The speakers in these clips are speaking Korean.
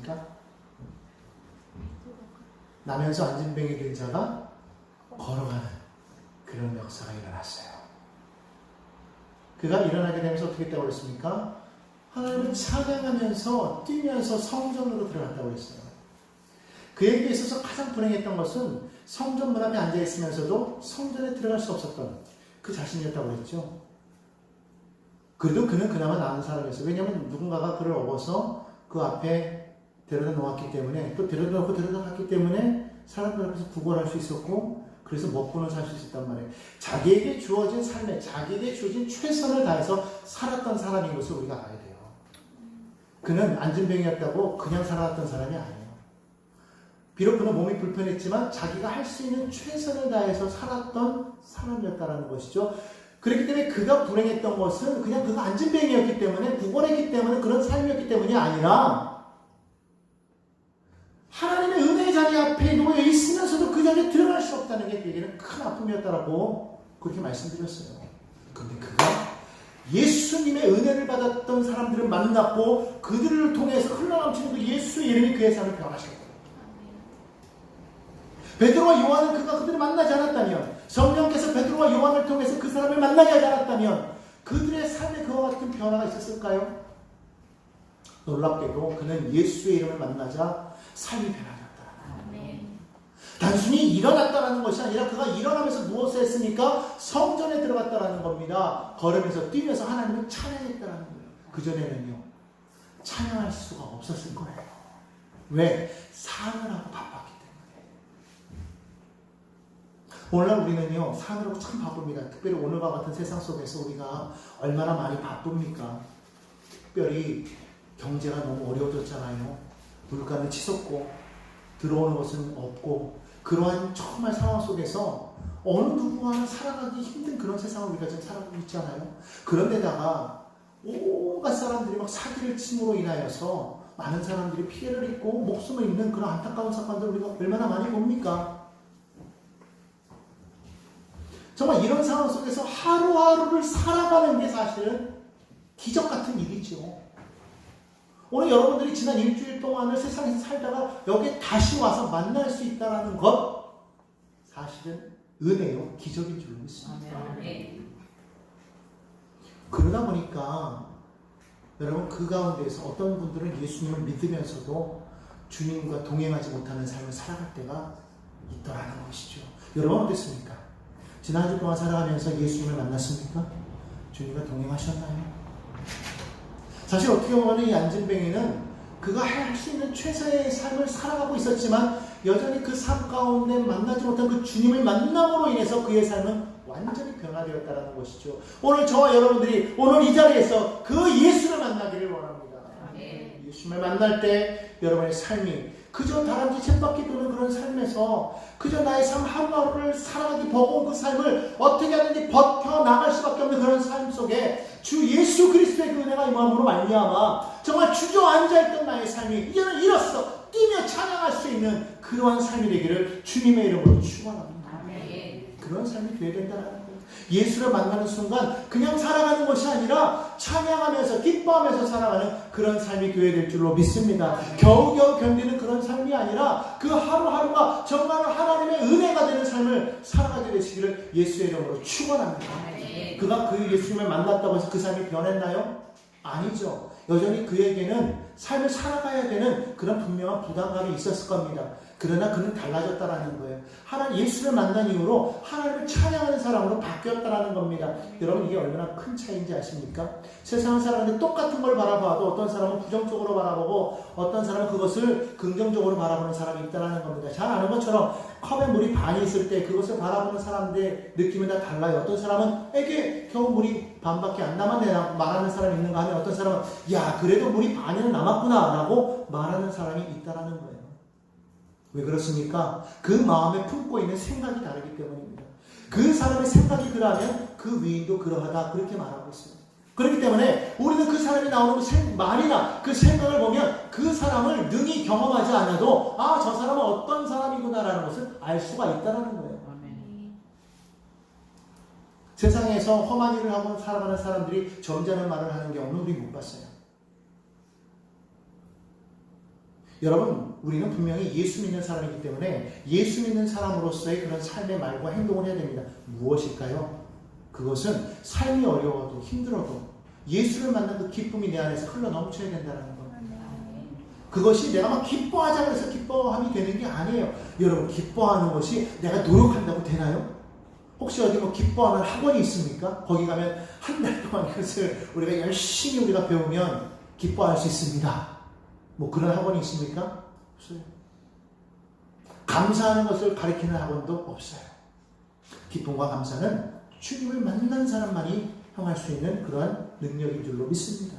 있습니까? 나면서 안진뱅이 된 자가 걸어가는 그런 역사가 일어났어요. 그가 일어나게 되면서 어떻게 했다고 그랬습니까? 하나님을 찬양하면서 뛰면서 성전으로 들어갔다고 했어요. 그에게 있어서 가장 불행했던 것은 성전 문 앞에 앉아 있으면서도 성전에 들어갈 수 없었던 그 자신이었다고 했죠. 그래도 그는 그나마 나은 사람이었어요. 왜냐하면 누군가가 그를 업어서 그 앞에 데려다 놓았기 때문에, 또 데려다 놓고 데려다 갔기 때문에 사람들 앞에서 구걸할 수 있었고, 그래서 먹고는 살 수 있었단 말이에요. 자기에게 주어진 삶에, 자기에게 주어진 최선을 다해서 살았던 사람인 것을 우리가 알아야 돼요. 그는 안진뱅이였다고 그냥 살아왔던 사람이 아니에요. 비록 그는 몸이 불편했지만 자기가 할 수 있는 최선을 다해서 살았던 사람이었다는 것이죠. 그렇기 때문에 그가 불행했던 것은 그냥 그가 안진뱅이였기 때문에, 구걸했기 때문에, 그런 삶이었기 때문이 아니라 하나님의 은혜의 자리 앞에 놓여 있으면서도 그 자리에 들어갈 수 없다는 게 그에게는 큰 아픔이었다라고 그렇게 말씀드렸어요. 그런데 그가 예수님의 은혜를 받았던 사람들을 만났고 그들을 통해서 흘러넘치는 그 예수의 이름이 그의 삶을 변화시켰다. 베드로와 요한은 그가 그들을 만나지 않았다면, 성령께서 베드로와 요한을 통해서 그 사람을 만나게 하지 않았다면 그들의 삶에 그와 같은 변화가 있었을까요? 놀랍게도 그는 예수의 이름을 만나자 삶이 변화졌다. 단순히 일어났다는 것이 아니라 그가 일어나면서 무엇을 했습니까? 성전에 들어갔다는 겁니다. 걸으면서 뛰면서 하나님을 찬양했다는 거예요. 그전에는요, 찬양할 수가 없었을 거예요. 왜? 사느라고 바빴기 때문에. 오늘날 우리는요, 사느라고 참 바쁩니다. 특별히 오늘과 같은 세상 속에서 우리가 얼마나 많이 바쁩니까? 특별히 경제가 너무 어려워졌잖아요. 물가는 치솟고 들어오는 것은 없고, 그러한 정말 상황 속에서 어느 누구와 살아가기 힘든 그런 세상을 우리가 지금 살아가고 있잖아요. 그런데다가 온갖 사람들이 막 사기를 침으로 인하여서 많은 사람들이 피해를 입고 목숨을 잃는 그런 안타까운 사건들 우리가 얼마나 많이 봅니까? 정말 이런 상황 속에서 하루하루를 살아가는 게 사실은 기적 같은 일이죠. 오늘 여러분들이 지난 일주일 동안을 세상에서 살다가 여기에 다시 와서 만날 수 있다는 것, 사실은 은혜요, 기적인 줄로 믿습니다. 그러다 보니까 여러분, 그 가운데에서 어떤 분들은 예수님을 믿으면서도 주님과 동행하지 못하는 삶을 살아갈 때가 있더라는 것이죠. 여러분 어땠습니까? 지난 한 주 동안 살아가면서 예수님을 만났습니까? 주님과 동행하셨나요? 사실 어떻게 보면 이 안진뱅이는 그가 할 수 있는 최선의 삶을 살아가고 있었지만 여전히 그 삶 가운데 만나지 못한 그 주님을 만남으로 인해서 그의 삶은 완전히 변화되었다는 것이죠. 오늘 저와 여러분들이 오늘 이 자리에서 그 예수를 만나기를 원합니다. 예수님을 만날 때 여러분의 삶이 그저 다람쥐 쳇바퀴 도는 그런 삶에서 그저 나의 삶 하루하루를 살아가기 버거운 그 삶을 어떻게 하든지 버텨나갈 수밖에 없는 그런 삶 속에 주 예수 그리스도의 그 은혜가 임함으로 말미암아 정말 주저앉아있던 나의 삶이 이제는 일어서 뛰며 찬양할 수 있는 그러한 삶이 되기를 주님의 이름으로 축원합니다. 그런 삶이 되어야 된다는 거예요. 예수를 만나는 순간 그냥 살아가는 것이 아니라 찬양하면서 기뻐하면서 살아가는 그런 삶이 되어야 될 줄로 믿습니다. 겨우겨우 견디는 그런 삶이 아니라 그 하루하루가 정말 하나님의 은혜가 되는 삶을 살아가게 되시기를 예수의 이름으로 축원합니다. 그가 그 예수님을 만났다고 해서 그 삶이 변했나요? 아니죠. 여전히 그에게는 삶을 살아가야 되는 그런 분명한 부담감이 있었을 겁니다. 그러나 그는 달라졌다라는 거예요. 하나님 예수를 만난 이후로 하나님을 찬양하는 사람으로 바뀌었다라는 겁니다. 여러분 이게 얼마나 큰 차이인지 아십니까? 세상을 살아가는데 똑같은 걸 바라봐도 어떤 사람은 부정적으로 바라보고 어떤 사람은 그것을 긍정적으로 바라보는 사람이 있다라는 겁니다. 잘 아는 것처럼 컵에 물이 반이 있을 때 그것을 바라보는 사람들의 느낌이 다 달라요. 어떤 사람은 에게 겨우 물이 반밖에 안 남았네 말하는 사람이 있는가 하면 어떤 사람은 야 그래도 물이 반이나 남았구나 라고 말하는 사람이 있다라는 거예요. 왜 그렇습니까? 그 마음에 품고 있는 생각이 다르기 때문입니다. 그 사람의 생각이 그러하면 그 위인도 그러하다 그렇게 말하고 있습니다. 그렇기 때문에 우리는 그 사람이 나오는 말이나 그 생각을 보면 그 사람을 능히 경험하지 않아도 아, 저 사람은 어떤 사람이구나라는 것을 알 수가 있다는 거예요. 세상에서 험한 일을 하고 살아가는 사람들이 점잖은 말을 하는 경우는 우리 못 봤어요. 여러분, 우리는 분명히 예수 믿는 사람이기 때문에 예수 믿는 사람으로서의 그런 삶의 말과 행동을 해야 됩니다. 무엇일까요? 그것은 삶이 어려워도 힘들어도 예수를 만난 그 기쁨이 내 안에서 흘러 넘쳐야 된다는 겁니다. 그것이 내가 막 기뻐하자 그래서 기뻐함이 되는 게 아니에요. 여러분, 기뻐하는 것이 내가 노력한다고 되나요? 혹시 어디 뭐 기뻐하는 학원이 있습니까? 거기 가면 한 달 동안 그것을 우리가 열심히 우리가 배우면 기뻐할 수 있습니다. 뭐 그런 학원이 있습니까? 없어요. 감사하는 것을 가르치는 학원도 없어요. 기쁨과 감사는 주님을 만난 사람만이 향할 수 있는 그러한 능력인 줄로 믿습니다.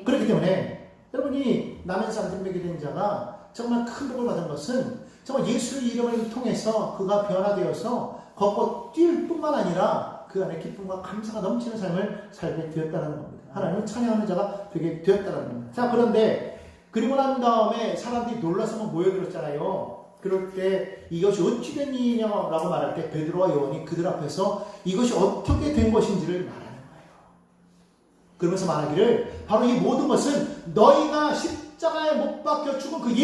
그렇기 때문에 여러분이 나면서 안전되게 된 자가 정말 큰 복을 받은 것은 정말 예수의 이름을 통해서 그가 변화되어서 걷고 뛸 뿐만 아니라 그 안에 기쁨과 감사가 넘치는 삶을 살게 되었다는 겁니다. 하나님을 찬양하는 자가 되게 되었다는 겁니다. 자, 그런데 그리고 난 다음에 사람들이 놀라서 모여들었잖아요. 그럴 때 이것이 어찌 된 일이냐라고 말할 때 베드로와 요한이 그들 앞에서 이것이 어떻게 된 것인지를 말하는 거예요. 그러면서 말하기를 바로 이 모든 것은 너희가 십자가에 못 박혀 죽은 그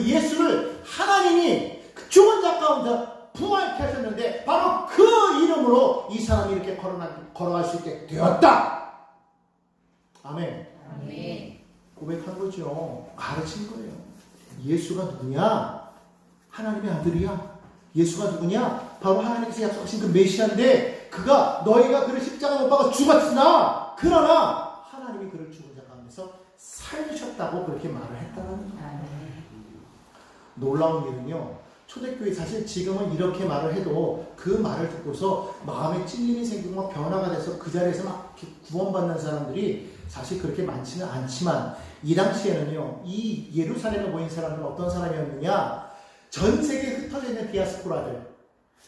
예수를 하나님이 그 죽은 자 가운데 부활케 하셨는데 바로 그 이름으로 이 사람이 이렇게 걸어갈 수 있게 되었다. 아멘. 아멘. 고백한 거죠. 가르친 거예요. 예수가 누구냐? 하나님의 아들이야. 예수가 누구냐? 바로 하나님께서 약속하신 그 메시아인데 너희가 그를 십자가 못 박아 죽었으나 그러나 하나님이 그를 죽은 자 가운데서 살리셨다고 그렇게 말을 했다는 거예요. 놀라운 일은요. 초대교회 사실 지금은 이렇게 말을 해도 그 말을 듣고서 마음에 찔림이 생기고 막 변화가 돼서 그 자리에서 막 구원받는 사람들이 사실 그렇게 많지는 않지만 이 당시에는요, 이 예루살렘에 모인 사람들은 어떤 사람이었느냐? 전 세계에 흩어져 있는 디아스포라들,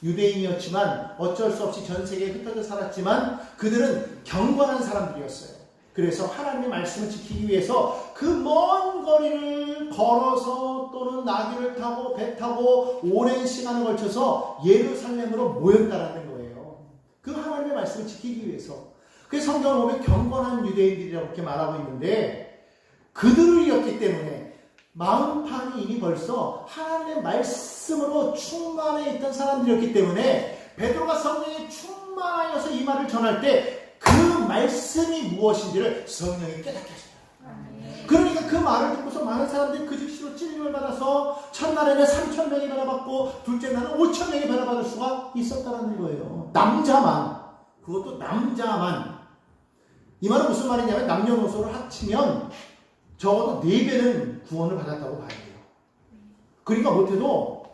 유대인이었지만 어쩔 수 없이 전 세계에 흩어져 살았지만 그들은 경건한 사람들이었어요. 그래서 하나님의 말씀을 지키기 위해서 그 먼 거리를 걸어서 또는 나귀를 타고 배 타고 오랜 시간을 걸쳐서 예루살렘으로 모였다라는 거예요. 그 하나님의 말씀을 지키기 위해서. 그 성경을 보면 경건한 유대인들이라고 이렇게 말하고 있는데 그들이었기 때문에 마음판이 이미 벌써 하나님의 말씀으로 충만해 있던 사람들이었기 때문에 베드로가 성령에 충만하여서 이 말을 전할 때 그 말씀이 무엇인지를 성령이 깨닫게 하십니다. 그러니까 그 말을 듣고서 많은 사람들이 그 즉시로 찔림을 받아서 첫날에는 3,000명이 변화받고 둘째 날은 5,000명이 변화받을 수가 있었다는 거예요. 남자만. 그것도 남자만. 이 말은 무슨 말이냐면 남녀노소를 합치면 적어도 4배는 구원을 받았다고 봐야 돼요. 그러니까 못해도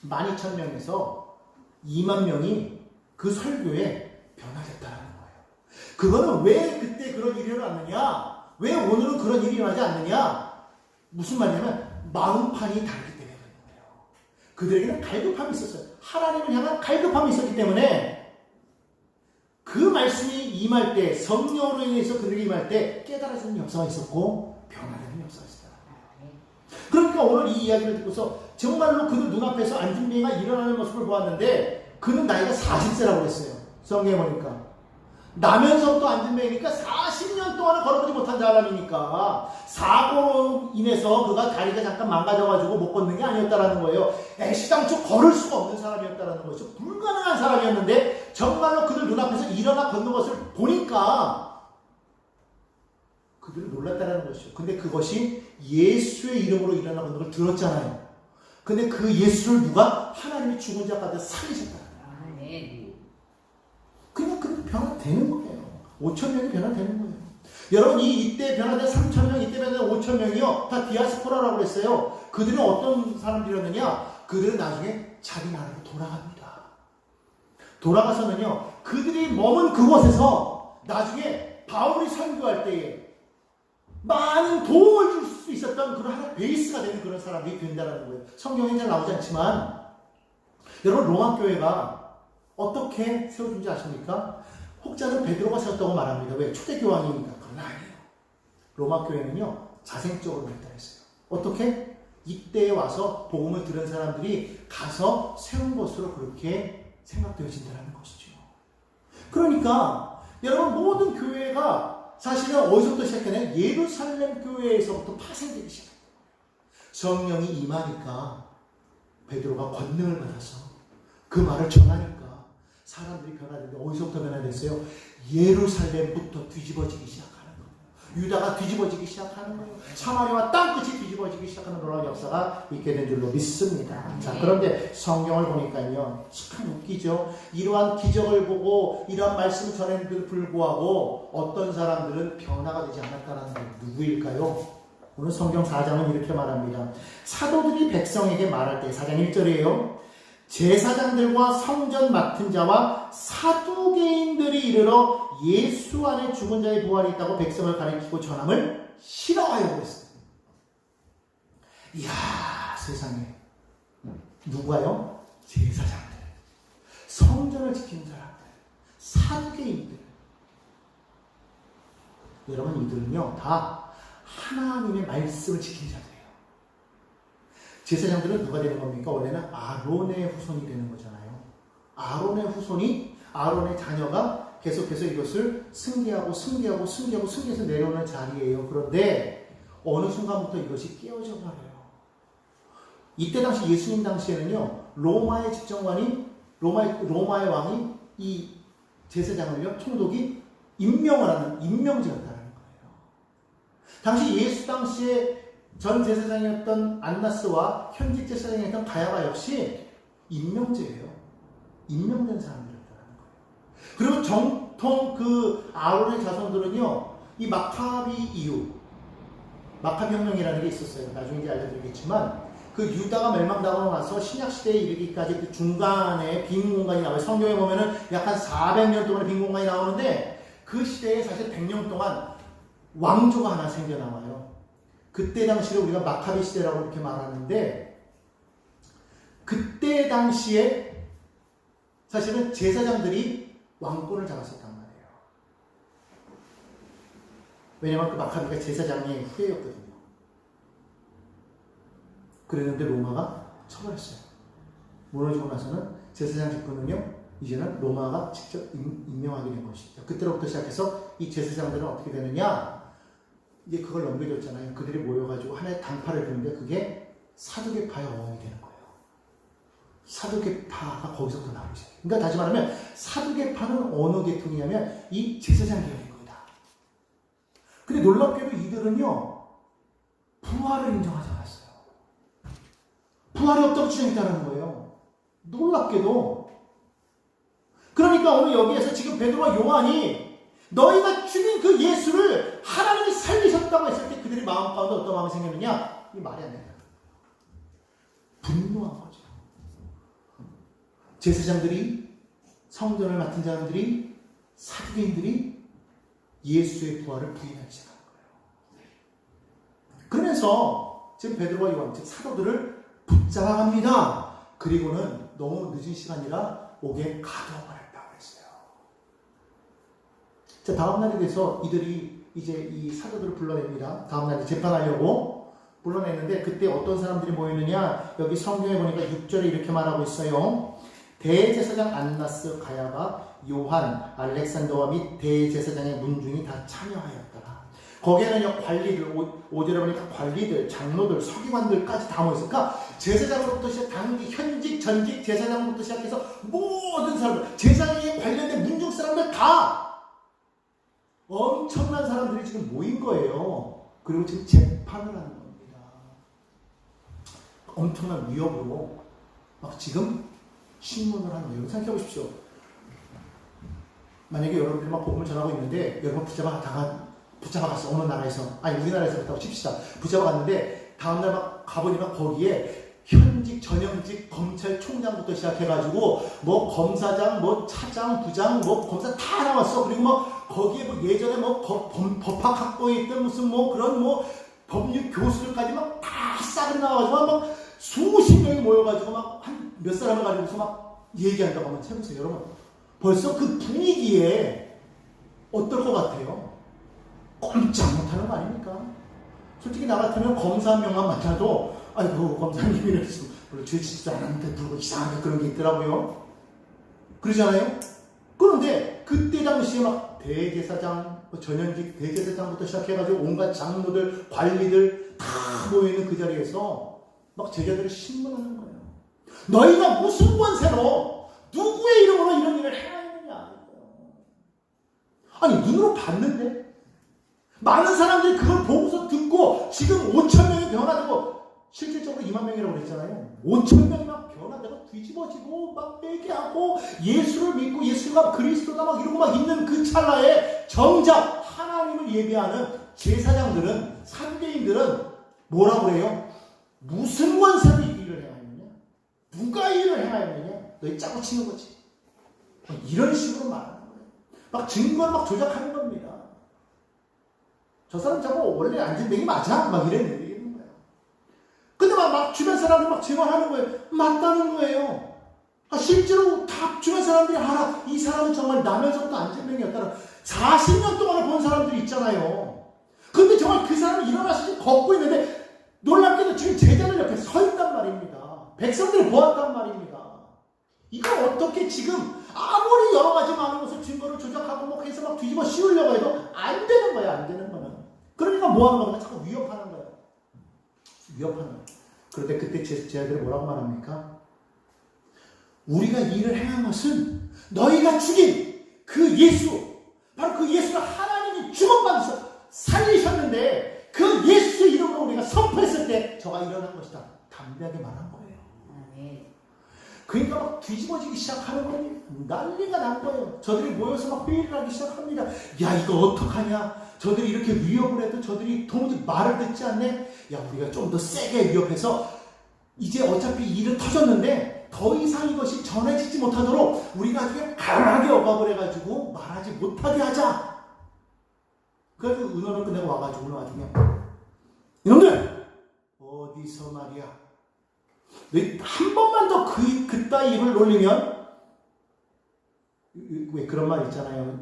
12,000명에서 2만 명이 그 설교에 변화됐다는 거예요. 그거는 왜 그때 그런 일이 일어났느냐? 왜 오늘은 그런 일이 일어나지 않느냐? 무슨 말이냐면 마음판이 다르기 때문에 그런 거예요. 그들에게는 갈급함이 있었어요. 하나님을 향한 갈급함이 있었기 때문에 그 말씀이 임할 때, 성령으로 인해서 그들에게 임할 때 깨달아지는 역사가 있었고 변화되는 역사가 있었다. 그러니까 오늘 이 이야기를 듣고서 정말로 그들 눈앞에서 안진뱅이가 일어나는 모습을 보았는데 그는 나이가 40세라고 그랬어요. 성경에 보니까. 나면서부터 안진뱅이니까 40년 동안은 걸어보지 못한 사람이니까 사고로 인해서 그가 다리가 잠깐 망가져가지고 못 걷는 게 아니었다라는 거예요. 애시당초 걸을 수가 없는 사람이었다라는 것이죠. 불가능한 사람이었는데 정말로 그들 눈앞에서 일어나 걷는 것을 보니까 그들은 놀랐다라는 것이죠. 근데 그것이 예수의 이름으로 일어나 걷는 걸 들었잖아요. 근데 그 예수를 누가? 하나님이 죽은 자 가운데 살리셨다. 그냥 그 변화되는 거예요. 5,000명이 변화되는 거예요. 여러분, 이때 변화된 3,000명, 이때 변화된 5,000명이요. 다 디아스포라라고 그랬어요. 그들은 어떤 사람들이었느냐? 그들은 나중에 자기 나라로 돌아갑니다. 돌아가서는요, 그들이 머문 그곳에서 나중에 바울이 선교할 때에 많은 도움을 줄 수 있었던 그런 하나의 베이스가 되는 그런 사람들이 된다는 거예요. 성경에 잘 나오지 않지만, 여러분, 로마교회가 어떻게 세워준지 아십니까? 혹자는 베드로가 세웠다고 말합니다. 왜? 초대교황이니까. 그건 아니에요. 로마교회는요, 자생적으로 했다 했어요. 어떻게? 이때에 와서 복음을 들은 사람들이 가서 세운 것으로 그렇게 생각되어진다는 것이죠. 그러니까, 여러분, 모든 교회가 사실은 어디서부터 시작되냐? 예루살렘 교회에서부터 파생되기 시작합니다. 성령이 임하니까 베드로가 권능을 받아서 그 말을 전하니까 사람들이 변화되는데 어디서부터 변화됐어요? 예루살렘부터 뒤집어지기 시작하는 거예요. 유다가 뒤집어지기 시작하는 거예요. 사마리아와 땅끝이 뒤집어지기 시작하는 놀라운 역사가 있게 된 줄로 믿습니다. 자, 그런데 성경을 보니까요, 참 웃기죠. 이러한 기적을 보고 이러한 말씀을 전했는데도 불구하고 어떤 사람들은 변화가 되지 않았다는 게 누구일까요? 오늘 성경 4장은 이렇게 말합니다. 사도들이 백성에게 말할 때 4장 1절이에요. 제사장들과 성전 맡은 자와 사두개인들이 이르러 예수 안에 죽은 자의 부활이 있다고 백성을 가리키고 전함을 싫어하여 그랬어요. 이야, 세상에. 누가요? 제사장들, 성전을 지키는 사람들, 사두개인들. 여러분, 이들은요 다 하나님의 말씀을 지키는 자들이에요. 제사장들은 누가 되는 겁니까? 원래는 아론의 후손이 되는 거잖아요. 아론의 후손이, 아론의 자녀가 계속해서 이것을 승계해서 내려오는 자리예요. 그런데 어느 순간부터 이것이 깨어져 버려요. 이때 당시 예수님 당시에는요, 로마의 집정관이, 로마의 왕이 이 제사장을요, 총독이 임명을 하는 임명제였다는 거예요. 당시 예수 당시에 전 제사장이었던 안나스와 현직 제사장이었던 가야바 역시 임명제예요. 임명된 사람들이었다는 거예요. 그리고 정통 그 아론의 자손들은요, 이 마카비 이후, 마카비 혁명이라는 게 있었어요. 나중에 이제 알려드리겠지만, 그 유다가 멸망당하고 나서 신약시대에 이르기까지 그 중간에 빈 공간이 나와요. 성경에 보면은 약 한 400년 동안의 빈 공간이 나오는데, 그 시대에 사실 100년 동안 왕조가 하나 생겨나와요. 그때 당시를 우리가 마카비 시대라고 이렇게 말하는데, 그때 당시에 사실은 제사장들이 왕권을 잡았었단 말이에요. 왜냐하면 그 마카비가 제사장의 후예였거든요. 그랬는데 로마가 처벌했어요. 무너지고 나서는 제사장 직분은요, 이제는 로마가 직접 임명하게 된 것이죠. 그때로부터 시작해서 이 제사장들은 어떻게 되느냐, 이제 그걸 넘겨줬잖아요. 그들이 모여가지고 하나의 당파를 드는데 그게 사두개파의 어원이 되는 거예요. 사두개파가 거기서부터 나오기 시작해요. 그러니까 다시 말하면 사두개파는 어느 계통이냐면 이 제사장 계열인 겁니다. 근데 놀랍게도 이들은요, 부활을 인정하지 않았어요. 부활이 없다고 주장했다는 거예요. 놀랍게도. 그러니까 오늘 여기에서 지금 베드로와 요한이 너희가 죽인 그 예수를 하나님이 살리셨다고 했을 때 그들의 마음 가운데 어떤 마음이 생겼느냐? 이게 말이 안 된다. 분노한 거죠. 제사장들이, 성전을 맡은 사람들이, 사두개인들이 예수의 부활을 부인하기 시작한 거예요. 그러면서 지금 베드로와 요한, 즉 사도들을 붙잡아갑니다. 그리고는 너무 늦은 시간이라 옥에 가둬버렸다고 했어요. 자, 다음날이 돼서 이들이 이제 이 사도들을 불러냅니다. 다음날에 재판하려고 불러냈는데, 그때 어떤 사람들이 모이느냐, 여기 성경에 보니까 6절에 이렇게 말하고 있어요. 대제사장 안나스, 가야바, 요한, 알렉산더와 및 대제사장의 문중이 다 참여하였더라. 거기에는요, 관리들, 5절에 보니까 관리들, 장로들, 서기관들까지 다 모였으니까 제사장으로부터 시작, 당기, 현직, 전직 제사장으로부터 시작해서 모든 사람들, 제사장에 관련된 문중 사람들 다 엄청난 사람들이 지금 모인 거예요. 그리고 지금 재판을 하는 겁니다. 엄청난 위협으로 막 지금 신문을 하는 거예요. 생각해 보십시오. 만약에 여러분들이 막 복음을 전하고 있는데 여러분 붙잡아갔어. 어느 나라에서, 아니 우리나라에서 그렇다고 칩시다. 붙잡아갔는데 다음날 막 가보니까 거기에 현직, 전형직 검찰총장부터 시작해가지고 뭐 검사장, 뭐 차장, 부장, 뭐 검사 다 나왔어. 그리고 뭐 거기에 뭐 예전에 뭐 법학학부에 있던 무슨 뭐 그런 뭐 법률 교수들까지 막 다 싹을 나와가지고 막 수십 명이 모여가지고 막 한 몇 사람을 가지고서 막 얘기한다고 하면 해보세요. 여러분, 벌써 그 분위기에 어떨 것 같아요? 꼼짝 못하는 거 아닙니까? 솔직히 나 같으면 검사 한 명만 맡아도, 아이고 검사님 이럴수, 별로 죄 짓지도 않았는데 불고 이상하게 그런 게 있더라고요. 그러잖아요? 그런데 그때 당시에 막 대제사장, 전현직 대제사장부터 시작해가지고 온갖 장로들, 관리들 제자들이 다 모여있는 그 자리에서 막 제자들을 신문하는 거예요. 너희가 무슨 권세로 누구의 이름으로 이런 일을 행하느냐. 아니 눈으로 봤는데 많은 사람들이 그걸 보고서 듣고 지금 5천 명이 변화되고 실질적으로 2만 명이라고 그랬잖아요. 5천 명이 막 변화되고 뒤집어지고 막 회개하고 예수를 믿고 예수가 그리스도다 막 이러고 막 있는 그 찰나에 정작 하나님을 예배하는 제사장들은 사두개인들은 뭐라고 그래요? 무슨 권세로 이 일을 행하느냐? 누가 이 일을 행하느냐? 너희 짜고 치는 거지. 이런 식으로 말하는 거예요. 막 증거를 막 조작하는 겁니다. 저 사람 저거 원래 안전뱅이 맞아? 막 이랬는데 얘기하는 거예요. 근데 막 주변 사람들이 막 증언하는 거예요. 맞다는 거예요. 실제로 다 주변 사람들이 알아. 이 사람은 정말 나면서부터 안전뱅이였다는 40년 동안을 본 사람들이 있잖아요. 근데 정말 그 사람이 일어나서 걷고 있는데 놀랍게도 지금 제자들 옆에 서 있단 말입니다. 백성들이 보았단 말입니다. 이걸 어떻게 지금 아무리 여러 가지 많은 것을 증거를 조작하고 뭐 해서 막 뒤집어 씌우려고 해도 안 되는 거예요. 안 되는 거는. 그러니까 뭐 하는 겁니까? 자꾸 위협하는 거예요. 위협하는 거예요. 그런데 그때 제자들이 뭐라고 말합니까? 우리가 이 일을 행한 것은 너희가 죽인 그 예수, 바로 그 예수를 하나님이 죽음받아서 살리셨는데 그 예수의 이름으로 우리가 선포했을 때 저가 일어난 것이다. 담대하게 말한 거예요. 그러니까 막 뒤집어지기 시작하는 거니 난리가 난 거예요. 저들이 모여서 막 회의를 하기 시작합니다. 야 이거 어떡하냐. 저들이 이렇게 위협을 해도 저들이 도무지 말을 듣지 않네. 야 우리가 좀 더 세게 위협해서 이제 어차피 일은 터졌는데 더 이상 이것이 전해지지 못하도록 우리가 아주 강하게 억압을 해가지고 말하지 못하게 하자. 그래서 의논을 끝내고 와가지고 나중에 이놈들 어디서 말이야 한 번만 더 그따위 입을 놀리면 왜 그런 말 있잖아요.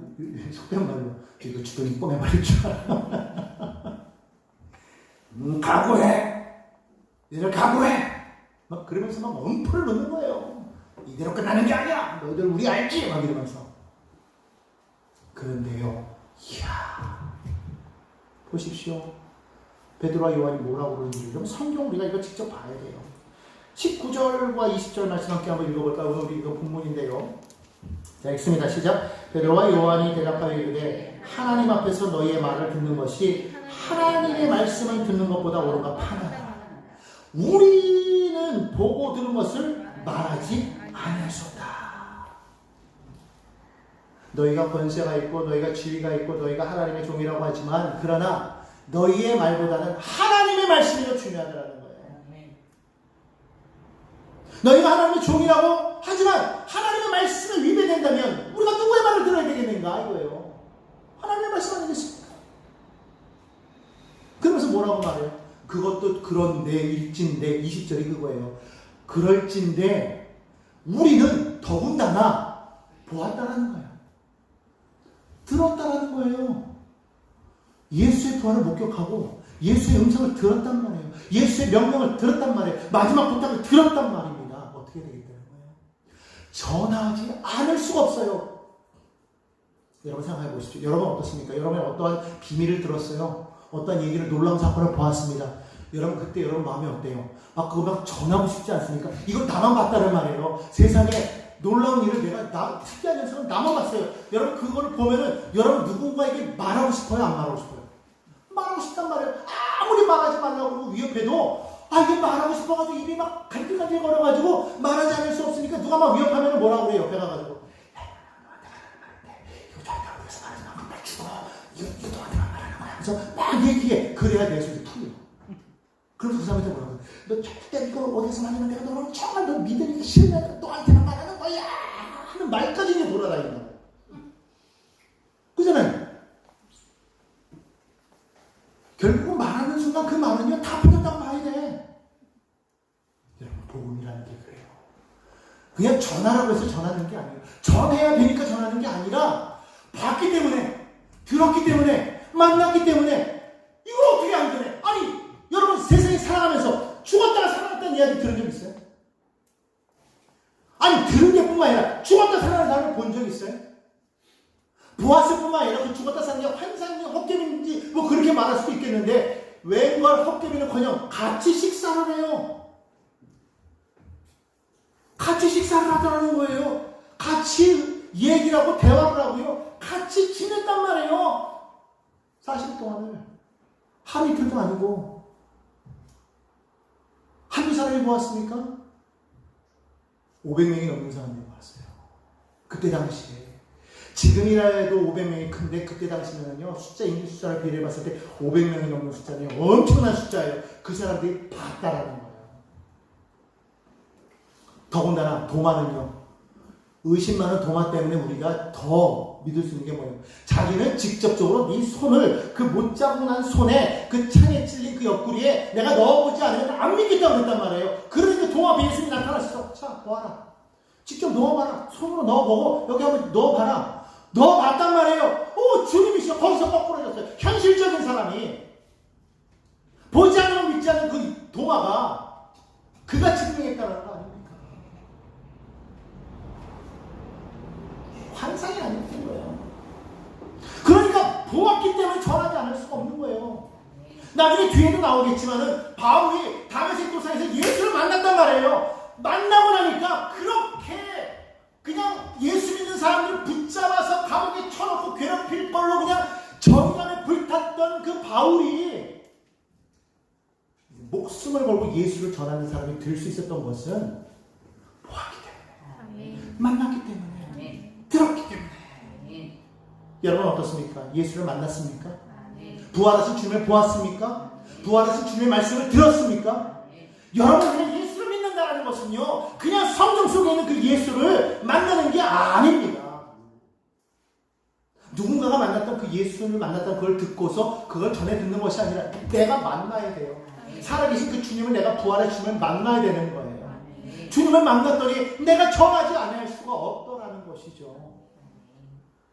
속된 말로 이거 주둥이 꿰매 말일 줄 알아. 각오해. 이들 각오해. 막 그러면서 막 엄포를 넣는 거예요. 이대로 끝나는 게 아니야. 너희들 우리 알지? 막 이러면서. 그런데요. 이야. 보십시오. 베드로와 요한이 뭐라고 그러는지. 그럼 성경 우리가 이거 직접 봐야 돼요. 19절과 20절 말씀 함께 한번 읽어볼까요? 오늘 우리 이거 본문인데요. 자, 읽습니다. 시작. 베드로와 요한이 대답하여 이르되 하나님 앞에서 너희의 말을 듣는 것이 하나님의 말씀을 듣는 것보다 옳은가 파나다. 우리는 보고 들은 것을 말하지 아니하였다. 너희가 권세가 있고 너희가 지위가 있고 너희가 하나님의 종이라고 하지만 그러나 너희의 말보다는 하나님의 말씀이 더 중요하다는 거예요. 너희가 하나님의 종이라고 하지만 하나님의 말씀에 위배된다면 우리가 누구의 말을 들어야 되겠는가 이거예요. 하나님의 말씀 아니겠습니까? 그러면서 뭐라고 말해요? 그것도 그런데 일진데 20절이 그거예요. 그럴진데 우리는 더군다나 보았다라는 거예요. 들었다라는 거예요. 예수의 부활을 목격하고 예수의 음성을 들었단 말이에요. 예수의 명령을 들었단 말이에요. 마지막 부탁을 들었단 말입니다. 어떻게 되겠다는 거예요? 전하지 않을 수가 없어요. 여러분 생각해 보십시오. 여러분 어떻습니까? 여러분 어떠한 비밀을 들었어요? 어떠한 얘기를 놀라운 사건을 보았습니다. 여러분 그때 여러분 마음이 어때요? 그거 막 전하고 싶지 않습니까? 이거 나만 봤다는 말이에요. 세상에 놀라운 일을 특이한 현상을 나만 봤어요. 여러분 그거를 보면은 여러분 누군가에게 말하고 싶어요? 안 말하고 싶어요? 말하고 싶단 말이에요. 아무리 말하지 말라고 위협해도 이게 말하고 싶어가지고 입이 막 갈등갈등 걸어가지고 말하지 않을 수 없으니까 누가 막 위협하면 뭐라고 그래요? 옆에 가가지고 이거 저한테 그래서 말하지 마. 빨리 죽어. 이거 너한테 말하는 거야. 그래서 막 얘기해. 그래야 내 속이 풀려. 그래서 그 사람한테 뭐라고 그래? 너 절대 이거 어디서 말하면 내가 너를 정말 너 믿으니까 싫으니까 너한테만 말하는 거야 하는 말까지 이제 돌아다닌다. 그잖아요. 결국은 말하는 순간 그 말은요 다 풀렸다고 봐야 돼. 여러분 복음이라는 게 그래요. 그냥 전하라고 해서 전하는 게 아니에요. 전해야 되니까 전하는 게 아니라 봤기 때문에 들었기 때문에 만났기 때문에 이걸 어떻게 안 되네. 아니 여러분 세상에 살아가면서 죽었다가 살아났다는 이야기 들은 적 있어요? 아니 들은 게 뿐만 아니라 죽었다 살아난 사람을 본 적 있어요? 보았을 뿐만 아니라 그 죽었다 사는 게 환상인지 헛개인지 뭐 그렇게 말할 수도 있겠는데 왼발 헛개비는커녕 같이 식사를 해요. 같이 식사를 하더라는 거예요. 같이 얘기를 하고 대화를 하고요. 같이 지냈단 말이에요. 40일 동안을. 하루 이틀도 아니고. 한두 사람이 모았습니까? 500명이 넘는 사람들이 모았어요. 그때 당시에. 지금이라 해도 500명이 큰데 그때 당시면요. 인구 숫자를 비례해 봤을 때 500명이 넘는 숫자는 엄청난 숫자예요. 그 사람들이 봤다라는 거예요. 더군다나 도마는요. 의심 많은 도마 때문에 우리가 더 믿을 수 있는 게 뭐예요? 자기는 직접적으로 네 손을 그 못 잡고 난 손에 그 창에 찔린 그 옆구리에 내가 넣어보지 않으면 안 믿겠다고 그랬단 말이에요. 그러니까 도마 예수님이 나타났어. 자, 넣어라. 직접 넣어봐라. 손으로 넣어보고 여기 한번 넣어봐라. 넣어봤단 말이에요. 오, 주님이시여. 거기서 거꾸로졌어요. 현실적인 사람이 보지 않으면 믿지 않는 그 도마가 그가 증명했다는 거 아닙니까? 환상이 아니었던 거예요. 그러니까 보았기 때문에 전하지 않을 수가 없는 거예요. 나중에 뒤에도 나오겠지만은 바울이 다메섹 도상에서 예수를 만났단 말이에요. 만나고 나니까 그렇게 그냥 예수 믿는 사람들을 붙잡아서 감옥에 쳐놓고 괴롭힐 걸로 그냥 정의감에 불탔던 그 바울이 목숨을 걸고 예수를 전하는 사람이 될 수 있었던 것은 보았기 때문에, 만났기 때문에, 들었기 때문에. 여러분 어떻습니까? 예수를 만났습니까? 부활하신 주님을 보았습니까? 부활하신 주님의 말씀을 들었습니까? 여러분 그냥 예수를 믿는다는 것은요, 그냥 성경 속에 있는 그 예수를 만나는 게 아닙니다. 누군가가 만났던 그 예수를 만났던 그걸 듣고서 그걸 전해 듣는 것이 아니라 내가 만나야 돼요. 살아계신 그 주님을, 내가 부활의 주님을 만나야 되는 거예요. 주님을 만났더니 내가 전하지 않을 수가 없더라는 것이죠.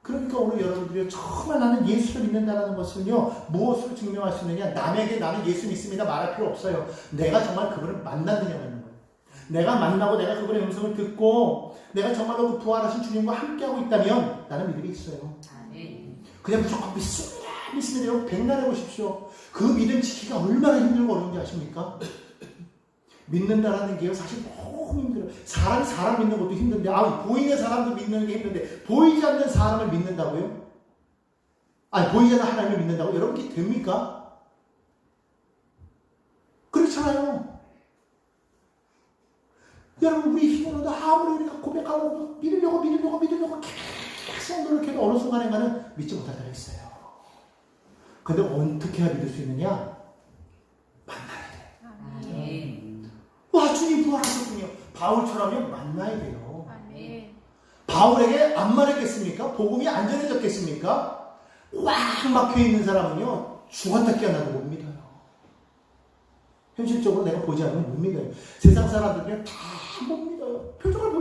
그러니까 오늘 여러분들이 정말 나는 예수를 믿는다는 것은요, 무엇으로 증명할 수 있느냐? 남에게 나는 예수 믿습니다 말할 필요 없어요. 내가 정말 그분을 만났느냐는 거예요. 내가 만나고 내가 그분의 음성을 듣고 내가 정말로 그 부활하신 주님과 함께하고 있다면 나는 믿음이 있어요. 그냥 무조건 믿습니다 여러분 백날 해보십시오. 그 믿음 지키기가 얼마나 힘들고 어려운지 아십니까? 믿는다라는 게요, 사실 너무 힘들어요. 사람이 사람 믿는 것도 힘든데, 보이는 사람도 믿는 게 힘든데, 보이지 않는 사람을 믿는다고요? 아니, 보이지 않는 하나님을 믿는다고? 여러분, 그게 됩니까? 그렇잖아요. 여러분, 우리 힘으로도 아무리 우리가 고백하고, 믿으려고 계속 노력해도 어느 순간에는 믿지 못할 때가 있어요. 근데 어떻게 해야 믿을 수 있느냐? 만나야 돼. 와, 주님 부활하셨군요. 바울처럼요, 만나야 돼요. 바울에게 안 말했겠습니까? 복음이 안 전해졌겠습니까? 꽉 막혀있는 사람은요, 죽었다 깨어나도 못 믿어요. 현실적으로 내가 보지 않으면 못 믿어요. 세상 사람들은 다 못 믿어요. 표정을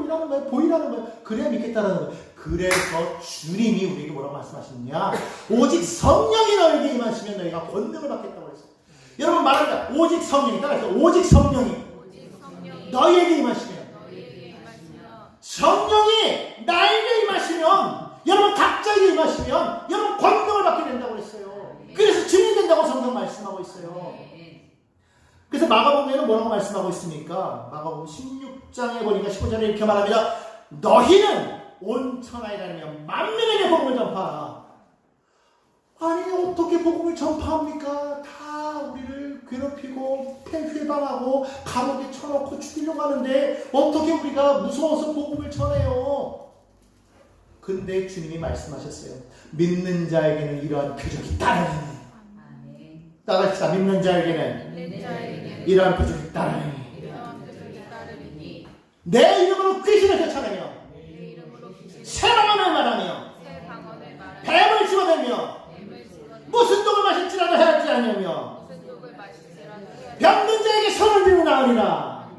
보이라는 거예요. 그래야 믿겠다는 거예요. 그래서 주님이 우리에게 뭐라고 말씀하시느냐? 오직 성령이 너에게 임하시면 너희가 권능을 받겠다고 했어요. 여러분 말합니다. 오직 성령이, 따라서 오직 성령이 너희에게 임하시면, 성령이 나에게 임하시면, 여러분 각자에게 임하시면 여러분 권능을 받게 된다고 했어요. 그래서 증인 된다고 성경 말씀하고 있어요. 그래서 마가복음에는 뭐라고 말씀하고 있습니까? 마가복음 16장에 보니까 15절에 이렇게 말합니다. 너희는 온 천하에 다니며 만민에게 복음을 전파하라. 아니, 어떻게 복음을 전파합니까? 다 우리를 괴롭히고 회방하고 감옥에 쳐놓고 죽이려고 하는데 어떻게 우리가 무서워서 복음을 전해요? 근데 주님이 말씀하셨어요. 믿는 자에게는 이러한 표적이 따르니. 따라합시다. 믿는 자에게는 이러한 표적이 따르니. 내 이름으로 귀신을 쫓아내며 새 방언을 말하며 뱀을 집어내며 무슨 독을 마실지라도 해하지 않으며 병든 자에게 손을 들고 나으리라.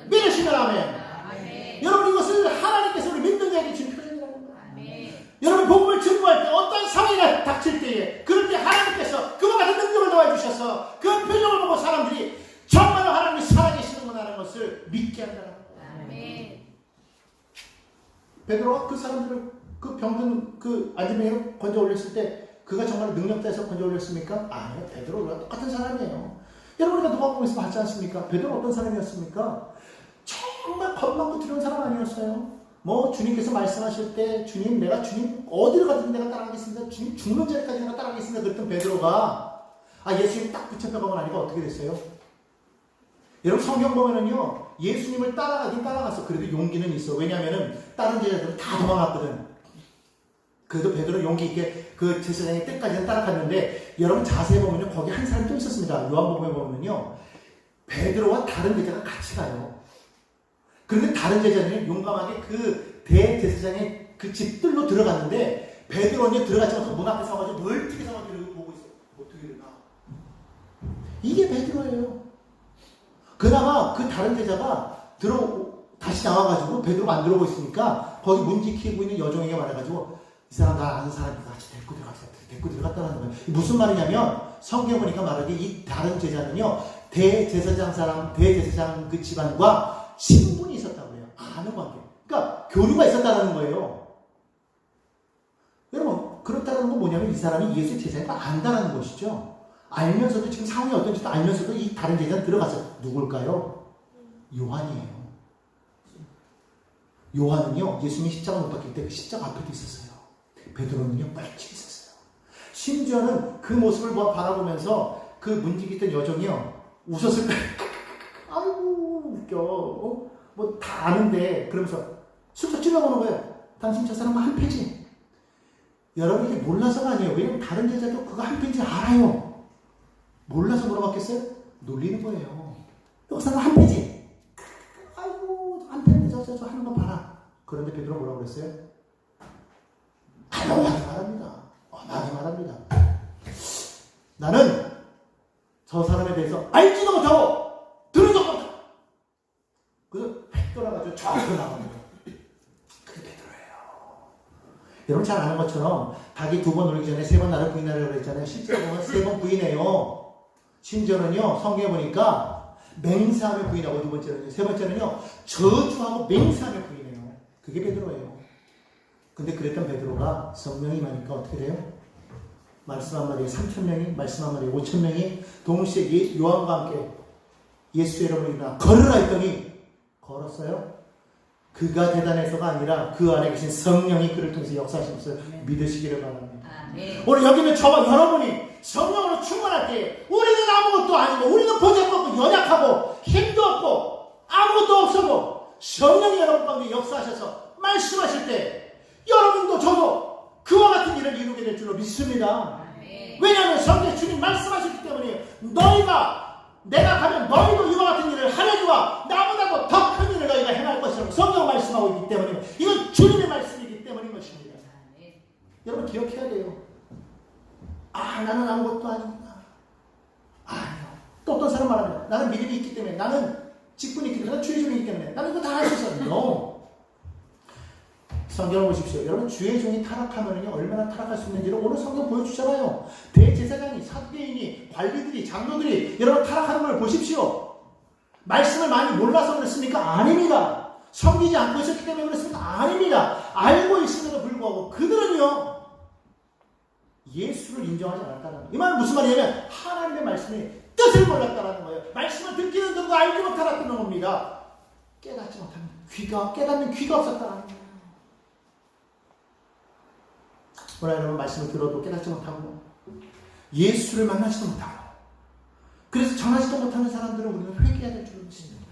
믿으시면 아멘. 여러분, 이것을 하나님께서 우리 믿는 자에게 주신 표정이라는 거예요. 여러분, 복음을 증거할 때 어떤 상황이 닥칠 때에, 그럴 때 하나님께서 그와 같은 능력을 도와주셔서 그 표정을 보고 사람들이 정말로 하나님이 살아계시는구나라는 것을 믿게 한다는 거예요. 베드로가 그 사람들을 그 병든 그 안진뱅이로 건져 올렸을 때 그가 정말 능력자에서 건져 올렸습니까? 아니요. 베드로가 똑같은 사람이에요. 여러분, 우리가 누가복음에서 봤지 않습니까? 베드로 어떤 사람이었습니까? 정말 겁먹고 두려운 사람 아니었어요. 뭐 주님께서 말씀하실 때 주님, 내가 주님 어디를 가든 내가 따라가겠습니다. 주님 죽는 자리까지 내가 따라가겠습니다. 그랬던 베드로가 예수님 딱 붙잡혀가고 나니까 어떻게 됐어요? 여러분, 성경 보면은요, 예수님을 따라가긴 따라갔어. 그래도 용기는 있어. 왜냐하면은 다른 제자들은 다 도망갔거든. 그래도 베드로 용기 있게 그 제사장의 때까지는 따라갔는데, 여러분 자세히 보면요, 거기 한 사람이 또 있었습니다. 요한복음에 보면요, 베드로와 다른 제자가 같이 가요. 그런데 다른 제자들이 용감하게 그 대제사장의 그 집들로 들어갔는데, 베드로는 들어가지 못하고 문 앞에 서가지고 멀티게 서가지고 이러고 보고 있어. 어떻게 되나? 이게 베드로예요. 그나마 그 다른 제자가 다시 나와가지고 베드로가 안 들어오고 있으니까 거기 문 지키고 있는 여종에게 말해가지고, 이 사람 나 아는 사람이니까 같이 데리고 들어갔다는 거예요. 무슨 말이냐면, 성경 보니까 말하기 이 다른 제자는요, 대제사장 그 집안과 친분이 있었다고 해요. 아는 관계. 그러니까 교류가 있었다는 거예요. 여러분, 그렇다는 건 뭐냐면 이 사람이 예수 제자인 걸 안다는 것이죠. 알면서도, 지금 상황이 어떤지도 알면서도 이 다른 제자는 들어가서 누굴까요? 요한이에요. 요한은요, 예수님이 십자가 못 박힐 때 그 십자가 앞에도 있었어요. 베드로는요, 빨리 있었어요. 심지어는 그 모습을 바라보면서 그 문지기던 여종이요, 웃었을 거예요. 아이고, 웃겨. 뭐 다 아는데, 그러면서 슬쩍 찔러보는 거예요. 당신 저 사람과 한 패지. 여러분, 이게 몰라서가 아니에요. 왜냐면 다른 제자도 그거 한 패지 알아요. 몰라서 물어봤겠어요? 놀리는 거예요. 그 사람 한 패지. 아이고, 한 패인데 저 하는 거 봐라. 그런데 베드로가 뭐라고 그랬어요? 많이 말합니다. 많이 말합니다. 나는 저 사람에 대해서 알지도 못하고 들은 적도 없다. 그래서 팩 돌아가지고 저기로 나갑니다. 그게 베드로예요. 여러분 잘 아는 것처럼 닭이 2번 울기 전에 3번 나를 부인하려고 그랬잖아요. 실제로 보면 3번 부인해요. 심지어는요, 성경에 보니까 맹세하며 부인하고, 2번째는요, 3번째는요, 저주하고 맹세하며 부인해요. 그게 베드로예요. 근데 그랬던 베드로가 성령이 임하니까 어떻게 돼요? 말씀 한 마리에 3,000명이, 말씀 한 마리에 5,000명이 동시에 요한과 함께 예수의 이름으로 일어나 걸으라 했더니 걸었어요. 그가 대단해서가 아니라 그 안에 계신 성령이 그를 통해서 역사하신 것을 믿으시기를 바랍니다. 오늘 여기 있는 저와 여러분이 성령으로 충만할 때, 우리는 아무것도 아니고, 우리는 보잘것 없고 연약하고 힘도 없고 아무것도 없어도 성령이 여러분 가운데 역사하셔서 말씀하실 때, 여러분도 저도 그와 같은 일을 이루게 될 줄로 믿습니다. 왜냐하면 성경에 주님 말씀하셨기 때문에, 내가 가면 너희도 이와 같은 일을 하려니와 나보다도 더 큰 일을 너희가 행할 것이라고 성경 말씀하고 있기 때문에, 이건 주님의 말씀이기 때문인 것입니다. 여러분 기억해야 돼요. 나는 아무것도 아닙니다. 아니요. 또 어떤 사람 말하면, 나는 믿음이 있기 때문에, 나는 직분이 있기 때문에, 나는 주의 종이 있기 때문에, 나는 이거 다 할 수 있어요. No. 성경을 보십시오. 여러분, 주의 종이 타락하면요, 얼마나 타락할 수 있는지를 오늘 성경 보여주잖아요. 대제사장이, 사두개인이, 관리들이, 장로들이 여러분 타락하는 걸 보십시오. 말씀을 많이 몰라서 그렇습니까? 아닙니다. 섬기지 않고 있었기 때문에 그렇습니까? 아닙니다. 알고 있음에도 불구하고 그들은요, 예수를 인정하지 않았다는 거예요. 이 말은 무슨 말이냐면, 하나님의 말씀의 뜻을 몰랐다는 거예요. 말씀을 듣기는 듣고 알지 못하는 겁니다. 깨닫지 못하는 깨닫는 귀가 없었다는 거예요. 오늘 여러분 말씀을 들어도 깨닫지 못하고, 예수를 만나지도 못하고, 그래서 전하지도 못하는 사람들은 우리는 회개해야 될 줄 믿습니다.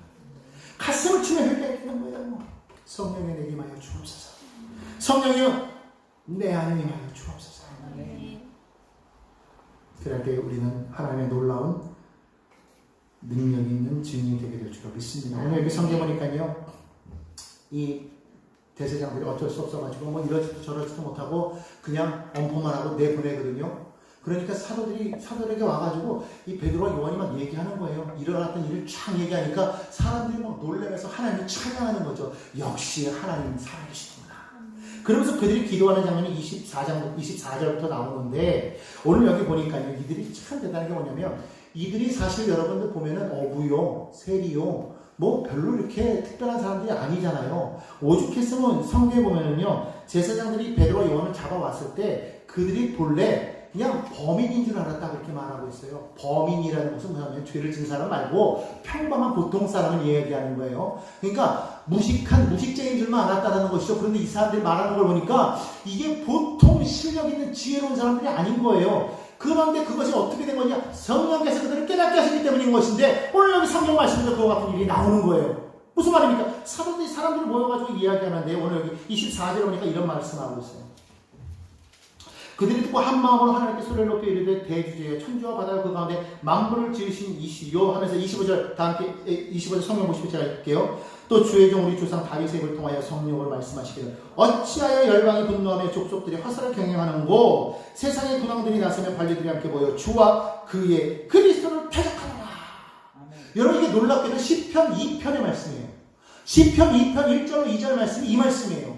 가슴을 치며 회개해야 되는 거예요. 성령에 내게 임하여 주옵소서. 성령이여 내 안에 임하여 주옵소서. 그럴 때 우리는 하나님의 놀라운 능력이 있는 증인이 되게 될 줄로 믿습니다. 오늘 여기 성경 보니까요, 이 대제사장들이 어쩔 수 없어가지고 뭐 이러지도 저러지도 못하고 그냥 엄포만 하고 내보내거든요. 그러니까 사도들에게 와가지고 이 베드로와 요한이 막 얘기하는 거예요. 일어났던 일을 쫙 얘기하니까 사람들이 막 놀라면서 하나님을 찬양하는 거죠. 역시 하나님 살아계시구나. 그러면서 그들이 기도하는 장면이 24절부터 나오는데, 오늘 여기 보니까요, 이들이 참 대단한 게 뭐냐면, 이들이 사실 여러분들 보면은 어부요, 세리요, 뭐 별로 이렇게 특별한 사람들이 아니잖아요. 오죽했으면 성경에 보면은요, 제사장들이 베드로와 요한을 잡아왔을 때 그들이 본래 그냥 범인인 줄 알았다 그렇게 말하고 있어요. 범인이라는 것은 뭐냐면 죄를 지은 사람 말고 평범한 보통 사람을 이야기하는 거예요. 그러니까 무식쟁이인 줄만 알았다는 것이죠. 그런데 이 사람들이 말하는 걸 보니까 이게 보통 실력 있는 지혜로운 사람들이 아닌 거예요. 그런데 그것이 어떻게 된 거냐? 성령께서 그들을 깨닫게 하시기 때문인 것인데 오늘 여기 성경 말씀에서 그와 같은 일이 나오는 거예요. 무슨 말입니까? 사람들이 모여가지고 이야기하는데 오늘 여기 24절에 보니까 이런 말씀하고 있어요. 그들이 듣고 한 마음으로 하나님께 소리를 높여 이르되 대주제여 천지와 바다와 그 가운데 만물을 지으신 이시요 하면서 25절 다 함께 25절 성경 보시고 제가 읽을게요. 또 주의 종 우리 조상 다윗의 입을 통하여 성령으로 말씀하시기를 어찌하여 열방이 분노하며 족속들이 화살을 경영하는고 세상의 군왕들이 나서며 관리들이 함께 모여 주와 그의 그리스도를 대적하노라. 여러분 이게 놀랍게도 시편 2편의 말씀이에요. 시편 2편 1절 2절 말씀이 이 말씀이에요.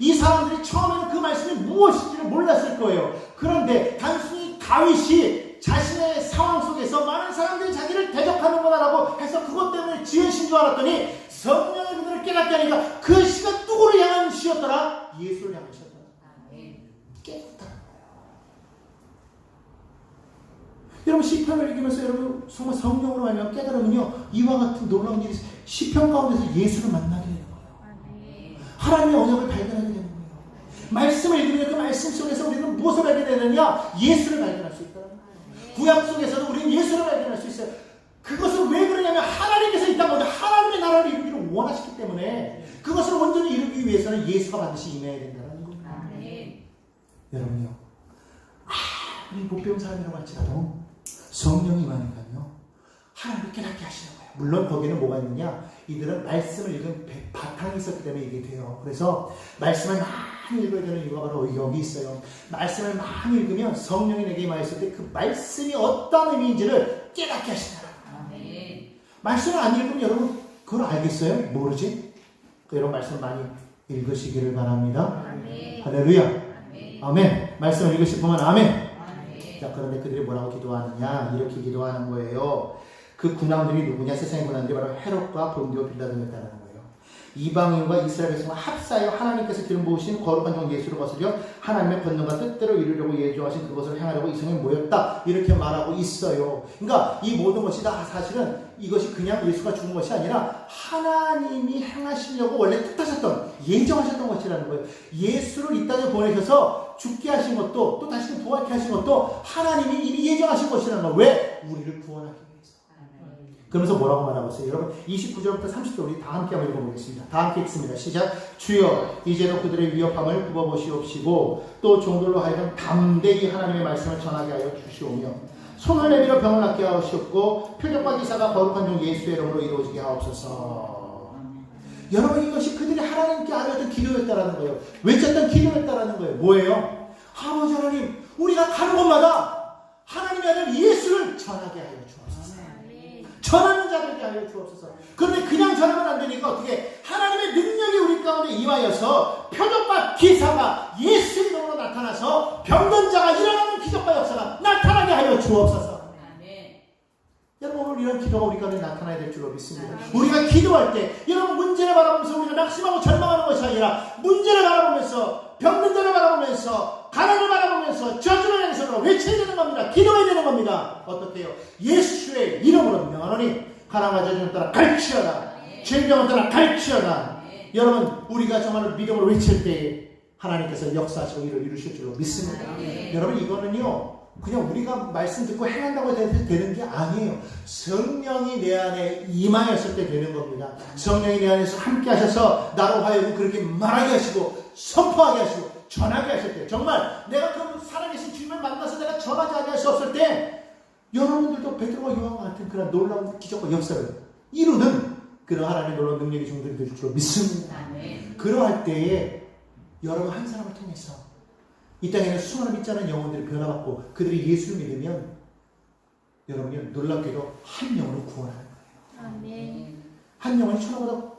이 사람들이 처음에는 그 말씀이 무엇인지를 몰랐을 거예요. 그런데 단순히 다윗이 자신의 상황 속에서 많은 사람들이 자기를 대적하는구나라고 해서 그것 때문에 지으신 줄 알았더니 성령의 그들을 깨닫게 하니까 그 시가 누구를 향한 시였더라? 예수를 향한 시였더라. 깨닫다. 여러분 시편을 읽으면서 여러분 정말 성령으로 말하면 깨달으면요 이와 같은 놀라운 일이 시편 가운데서 예수를 만나게 돼요. 하나님의 언약을 발견하게 되는 거예요. 말씀을 읽으면 그 말씀 속에서 우리는 무엇을 발견해야 되느냐? 예수를 발견할 수 있다. 구약 속에서도 우리는 예수를 발견할 수 있어요. 그것을 왜 그러냐면 하나님께서 이 땅 가운데 하나님의 나라를 이루기를 원하시기 때문에 그것을 온전히 이루기 위해서는 예수가 반드시 임해야 된다는 겁니다. 여러분요. 아무리 못 배운 사람이라고 할지라도 성령이 임하니까요. 하나님을 깨닫게 하시는 거예요. 물론 거기에는 뭐가 있느냐? 이들은 말씀을 읽은 바탕이 있었기 때문에 이게 돼요. 그래서 말씀을 많이 읽어야 되는 이유가 바로 여기 있어요. 말씀을 많이 읽으면 성령이 내게 임하였을 때 그 말씀이 어떤 의미인지를 깨닫게 하신다. 말씀을 안 읽으면 여러분 그걸 알겠어요? 모르지? 여러분 말씀 많이 읽으시기를 바랍니다. 할렐루야. 아멘. 말씀을 읽으시면 아멘. 자, 그런데 그들이 뭐라고 기도하느냐? 이렇게 기도하는 거예요. 그 군왕들이 누구냐? 세상의 군왕들이 바로 헤롯과 본디오 빌라도였다는 거예요. 이방인과 이스라엘 백성과 합사하여 하나님께서 기름 부으신 거룩한 종 예수를 거스려 하나님의 권능과 뜻대로 이루려고 예정하신 그것을 행하려고 이 성에 모였다. 이렇게 말하고 있어요. 그러니까 이 모든 것이 다 사실은 이것이 그냥 예수가 죽은 것이 아니라 하나님이 행하시려고 원래 뜻하셨던 예정하셨던 것이라는 거예요. 예수를 이 땅에 보내셔서 죽게 하신 것도 또 다시 부활케 하신 것도 하나님이 이미 예정하신 것이라는 거예요. 왜? 우리를 구원하기 위해서. 그러면서 뭐라고 말하고 있어요? 여러분 29절부터 30절 우리 다 함께 한번 읽어보겠습니다. 다 함께 읽습니다. 시작. 주여 이제도 그들의 위협함을 굽어보시옵시고 또 종들로 하여금 담대히 하나님의 말씀을 전하게 하여 주시오며 손을 내밀어 병을 낫게 하시옵고 표적과 기사가 거룩한 종 예수의 이름으로 이루어지게 하옵소서. 여러분 이것이 그들이 하나님께 하였던 기도였다라는 거예요. 외쳤던 기도였다라는 거예요. 뭐예요? 아버지 하나님 우리가 가는 곳마다 하나님의 아들 예수를 전하게 하여 주옵소서. 전하는 자들에게 하여 주옵소서. 그런데 그냥 전하면 안 되니까 어떻게 하나님의 능력이 우리 가운데 임하여서 표적과 기사가 예수 이름으로 나타나서 병든 자가 일어나는 기적과 역사가 나타나게 하여 주옵소서. 여러분 오늘 이런 기도가 우리 가운데 나타나야 될 줄로 믿습니다. 우리가 기도할 때 여러분 문제를 바라보면서 우리가 낙심하고 절망하는 것이 아니라 문제를 바라보면서 병든 자를 바라보면서 가난을 바라보면서 저주를 향해서 외쳐야 되는 겁니다. 기도해야 되는 겁니다. 어떻게 해요? 예수의 이름으로 명하노니 가난과 저주는 떠나 갈치어다. 질병은 떠나 갈치어다. 여러분 우리가 정말 믿음으로 외칠 때 하나님께서 역사하시고 일을 이루실 줄로 믿습니다. 여러분 이거는요 그냥 우리가 말씀 듣고 행한다고 되는 게 아니에요. 성령이 내 안에 임하였을 때 되는 겁니다. 성령이 내 안에서 함께 하셔서 나로 하여금 그렇게 말하게 하시고 선포하게 하시고 전하게 하실 때 정말 내가 그 살아계신 주님을 만나서 내가 전하지 않을 수 없을 때 여러분들도 베드로와 요한과 같은 그런 놀라운 기적과 역사를 이루는 그런 하나님의 놀라운 능력이 종들이 될 줄로 믿습니다. 그러할 때에 여러분 한 사람을 통해서 이 땅에는 수많은 믿지 않은 영혼들이 변화받고 그들이 예수를 믿으면 여러분이 놀랍게도 한 영혼을 구원하는 거예요. 한 영혼이 천하보다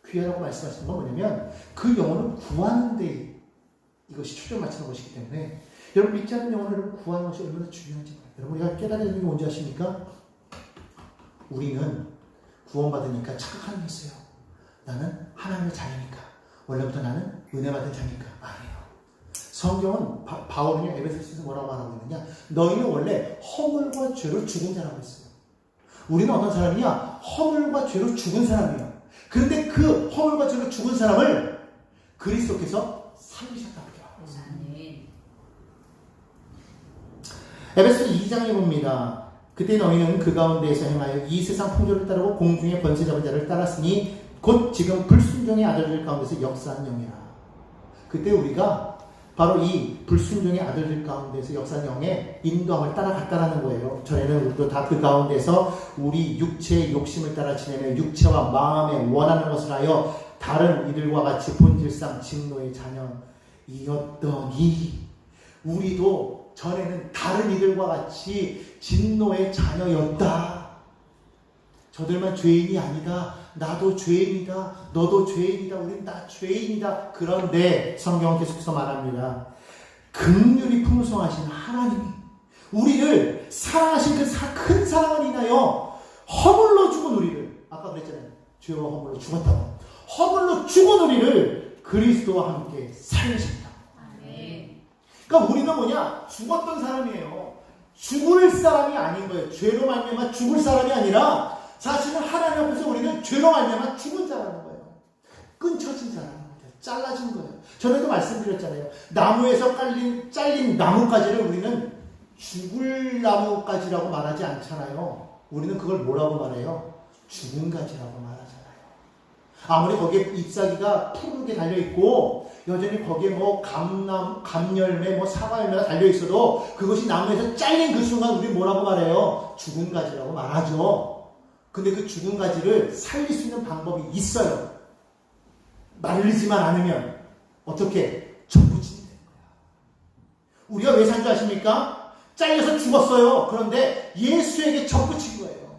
귀하다고 말씀하시는 건 뭐냐면 그 영혼을 구하는 데 이것이 초점 맞추는 것이기 때문에 여러분 믿지 않는 영혼을 구하는 것이 얼마나 중요한지 몰라요. 여러분 우리가 깨달아야 되는 게 뭔지 아십니까? 우리는 구원받으니까 착각하는 게 있어요. 나는 하나님의 자녀니까 원래부터 나는 은혜 받은 자니까 아니에요. 성경은 바울은요 에베소서에서 뭐라고 말하고 있느냐, 너희는 원래 허물과 죄로 죽은 자라고 했어요. 우리는 어떤 사람이냐, 허물과 죄로 죽은 사람이에요. 그런데 그 허물과 죄로 죽은 사람을 그리스도께서 살리셨다고 해요. 에베소서 2장에 봅니다. 그때 너희는 그 가운데에서 행하여 이 세상 풍조를 따르고 공중의 권세 잡은 자를 따랐으니 곧 지금 불순종의 아들들 가운데서 역사한 영이라. 그때 우리가 바로 이 불순종의 아들들 가운데서 역사한 영의 인도함을 따라갔다라는 거예요. 전에는 우리도 다 그 가운데서 우리 육체의 욕심을 따라 지내며 육체와 마음에 원하는 것을 하여 다른 이들과 같이 본질상 진노의 자녀이었더니, 우리도 전에는 다른 이들과 같이 진노의 자녀였다. 저들만 죄인이 아니다. 나도 죄인이다. 너도 죄인이다. 우린 다 죄인이다. 그런데 성경은 계속해서 말합니다. 긍휼이 풍성하신 하나님이 우리를 사랑하신 그 큰 사랑을 인하여 허물로 죽은 우리를, 아까 그랬잖아요. 죄와 허물로 죽었다고. 허물로 죽은 우리를 그리스도와 함께 살리셨다. 그러니까 우리는 뭐냐? 죽었던 사람이에요. 죽을 사람이 아닌 거예요. 죄로 말미암아 죽을 사람이 아니라 사실은 하나님 앞에서 우리는 죄로 말미암아 죽은 자라는 거예요. 끊쳐진 자라는 거예요. 잘라진 거예요. 전에도 말씀드렸잖아요. 나무에서 잘린 나뭇가지를 우리는 죽을 나뭇가지라고 말하지 않잖아요. 우리는 그걸 뭐라고 말해요? 죽은 가지라고 말하잖아요. 아무리 거기에 잎사귀가 푸르게 달려있고 여전히 거기에 뭐 감열매, 뭐 사과열매가 달려있어도 그것이 나무에서 잘린 그 순간 우리 뭐라고 말해요? 죽은 가지라고 말하죠. 근데 그 죽은 가지를 살릴 수 있는 방법이 있어요. 말리지만 않으면 어떻게? 접붙이면 되는 거야. 우리가 왜 산 줄 아십니까? 잘려서 죽었어요. 그런데 예수에게 접붙인 거예요.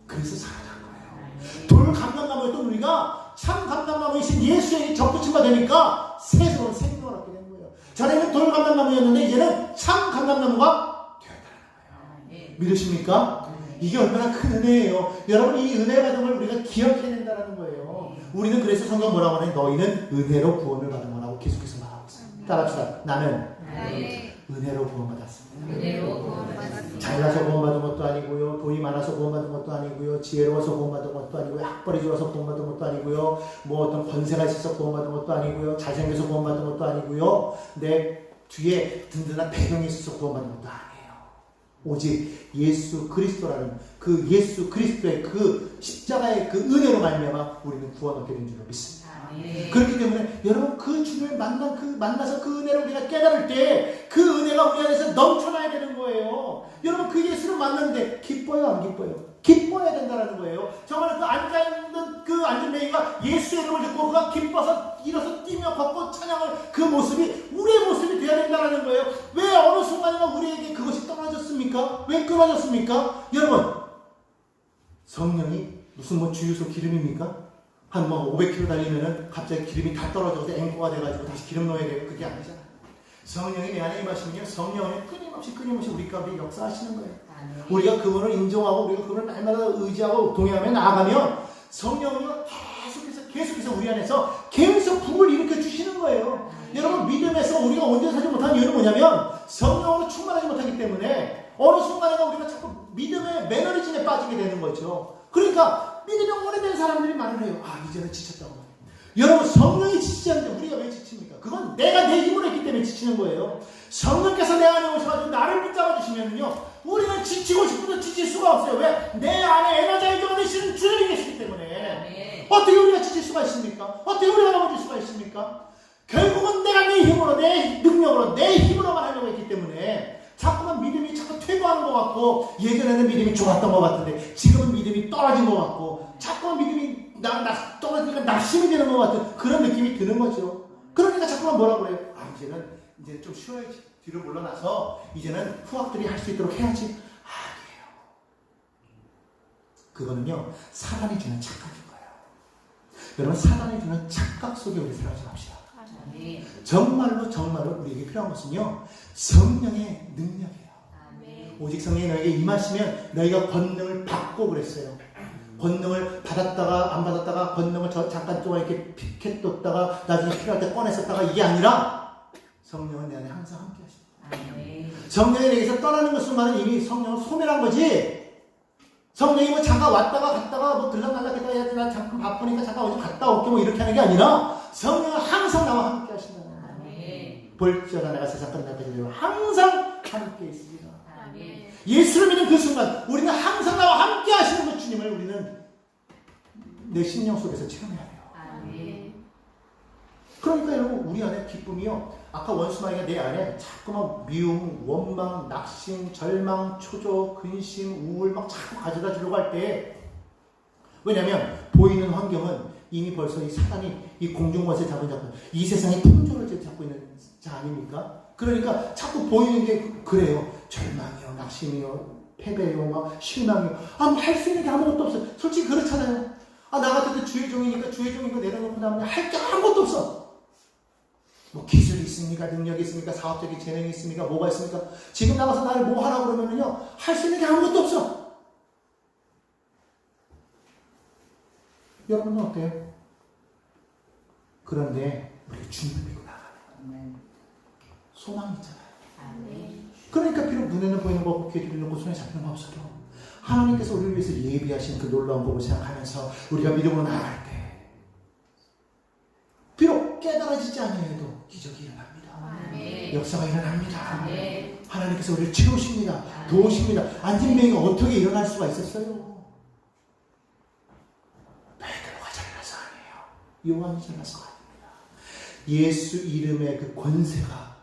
그래서 살아난 거예요. 돌 감람나무였던 우리가 참 감람나무이신 예수에게 접붙임 바 되니까 새로운 생명을 얻게 된 거예요. 전에는 돌 감람나무였는데 이제는 참 감람나무가 되었다는 거예요. 믿으십니까? 이게 얼마나 큰 은혜예요. 여러분, 이 은혜 받은 걸 우리가 기억해낸다는 거예요. 우리는 그래서 성경 뭐라고 하냐? 너희는 은혜로 구원을 받은 거라고 계속해서 말하고 있습니다. 따라합시다. 나는 은혜로 구원받았습니다. 잘나서 구원받은 것도 아니고요, 돈이 많아서 구원받은 것도 아니고요, 지혜로워서 구원받은 것도 아니고요, 학벌이 좋아서 구원받은 것도 아니고요, 뭐 어떤 권세가 있어서 구원받은 것도 아니고요, 잘생겨서 구원받은 것도 아니고요, 내 뒤에 든든한 배경이 있어서 구원받은 것도 아니에요. 오직 예수 그리스도라는 그 예수 그리스도의 그 십자가의 그 은혜로 말미암아 우리는 구원 얻게 된 줄로 믿습니다. 그렇기 때문에 여러분, 그 주님을 만나서 그 은혜를 우리가 깨달을 때 그 은혜가 우리 안에서 넘쳐나야 되는 거예요. 여러분, 그 예수를 만났는데 기뻐요, 안 기뻐요? 기뻐야 된다는 거예요. 정말 그 앉아있는 그 앉은 매기가 예수의 이름을 듣고 그가 기뻐서 일어서 뛰며 걷고 찬양을, 그 모습이 우리의 모습이 되어야 된다는 거예요. 왜 어느 순간인가 우리에게 그것이 떨어졌습니까? 왜 끊어졌습니까? 여러분, 성령이 무슨 뭐 주유소 기름입니까? 한 뭐 500km 달리면은 갑자기 기름이 다 떨어져서 앵꼬가 돼가지고 다시 기름 넣어야 돼요. 그게 아니잖아요. 성령이 내 안에 임하시면요, 성령이 끊임없이 우리 가운데 역사하시는 거예요. 우리가 그분을 인정하고 우리가 그분을 날마다 의지하고 동행하며 나아가면 성령은요 계속해서 우리 안에서 계속 부을 일으켜 주시는 거예요. 여러분, 믿음에서 우리가 온전히 살지 못하는 이유는 뭐냐면 성령으로 충만하지 못하기 때문에 어느 순간에 우리가 자꾸 믿음의 매너리즘에 빠지게 되는 거죠. 그러니까 믿음이 오래된 사람들이 말을 해요. 아, 이제는 지쳤다고. 여러분, 성령이 지치지 않는데 우리가 왜 지칩니까? 그건 내가 내 힘으로 했기 때문에 지치는 거예요. 성령께서 내 안에 오셔가지고 나를 붙잡아 주시면요, 우리는 지치고 싶어도 지칠 수가 없어요. 왜? 내 안에 에너자이저가 되시는 주님이 계시기 때문에. 어떻게 우리가 지칠 수가 있습니까? 어떻게 우리가 넘어질 수가 있습니까? 결국은 내가 내 힘으로, 내 능력으로, 내 힘으로만 하려고 했기 때문에 자꾸만 믿음이 자꾸 퇴보하는 것 같고, 예전에는 믿음이 좋았던 것 같은데 지금은 믿음이 떨어진 것 같고, 자꾸만 믿음이 떨어지니까 낙심이 되는 것 같은 그런 느낌이 드는 거죠. 그러니까 자꾸만 뭐라고 그래요? 아, 이제 좀 쉬어야지. 뒤로 물러나서 이제는 후학들이 할 수 있도록 해야지. 아니에요. 그거는요, 사단이 주는 착각인 거예요. 여러분, 사단이 주는 착각 속에 우리 살아가지 맙시다. 정말로 우리에게 필요한 것은요, 성령의 능력이에요. 오직 성령이 너에게 임하시면 너희가 권능을 받고 그랬어요. 권능을 받았다가 안 받았다가 권능을 잠깐 동안 이렇게 피켓뒀다가 나중에 필요할 때 꺼냈었다가, 이게 아니라 성령은 내 안에 항상 함께 하십니다. 아멘. 성령이 내게서 떠나는 것만은 이미 성령은 소멸한 거지. 성령이 뭐 잠깐 왔다가 갔다가 뭐 들락날락했다가 해야지 나 잠깐 바쁘니까 잠깐 어디 갔다 올게 뭐 이렇게 하는 게 아니라 성령은 항상 나와 함께 하신다는 거예요. 아멘. 볼지어다 내가 세상 끝날까지 되고 항상 함께 있습니다. 아멘. 예수를 믿는 그 순간 우리는 항상 나와 함께 하시는 그 주님을 우리는 내 심령 속에서 체험해야 돼요. 아멘. 그러니까 여러분 우리 안에 기쁨이요. 아까 원수마귀가 내 안에 자꾸만 미움, 원망, 낙심, 절망, 초조, 근심, 우울 막 자꾸 가져다 주려고 할 때 왜냐하면 보이는 환경은 이미 벌써 이 사단이 이 공중권세 잡은 자고 이 세상의 통조를 잡고 있는 자 아닙니까? 그러니까 자꾸 보이는 게 그래요. 절망이요, 낙심이요, 패배요, 막 실망이요. 뭐 할 수 있는 게 아무것도 없어요. 솔직히 그렇잖아요. 나 같아도 주의 종이니까 주의 종인 거 내려놓고 나면 할 게 아무것도 없어. 뭐 기술이 있습니까? 능력이 있습니까? 사업적인 재능이 있습니까? 뭐가 있습니까? 지금 나가서 나를 뭐 하라고 그러면은요, 할 수 있는 게 아무것도 없어. 여러분은 어때요? 그런데 우리가 주님을 믿고 나가면 소망이 있잖아요. 아멘. 그러니까 비록 눈에는 보이는 거 없고 귀에 들리는 거 손에 잡히는 거 없어도 하나님께서 우리를 위해서 예비하신 그 놀라운 법을 생각하면서 우리가 믿음으로 나아갈 때 비록 깨달아지지 않아도 기적이 일어납니다. 아멘. 역사가 일어납니다. 아멘. 하나님께서 우리를 채우십니다. 도우십니다. 안진뱅이가 어떻게 일어날 수가 있었어요? 베드로가 잘나서 아니에요. 요한이 잘나서 아닙니다. 예수 이름의 그 권세가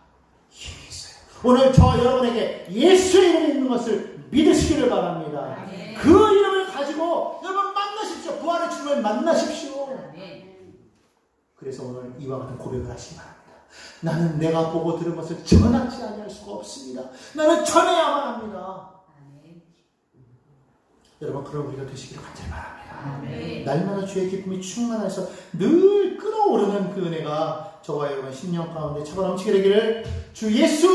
힘이 있어요. 오늘 저와 여러분에게 예수 이름이 있는 것을 믿으시기를 바랍니다. 아멘. 그 이름을 가지고 여러분 만나십시오. 부활의 주님을 만나십시오. 아멘. 그래서 오늘 이와 같은 고백을 하시기 바랍니다. 나는 내가 보고 들은 것을 전하지 아니할 수가 없습니다. 나는 전해야만 합니다. 아멘. 여러분 그런 우리가 되시기를 간절히 바랍니다. 아멘. 날마다 주의 기쁨이 충만해서 늘 끓어오르는 그 은혜가 저와 여러분 10년 가운데 차고 넘치게 되기를 주 예수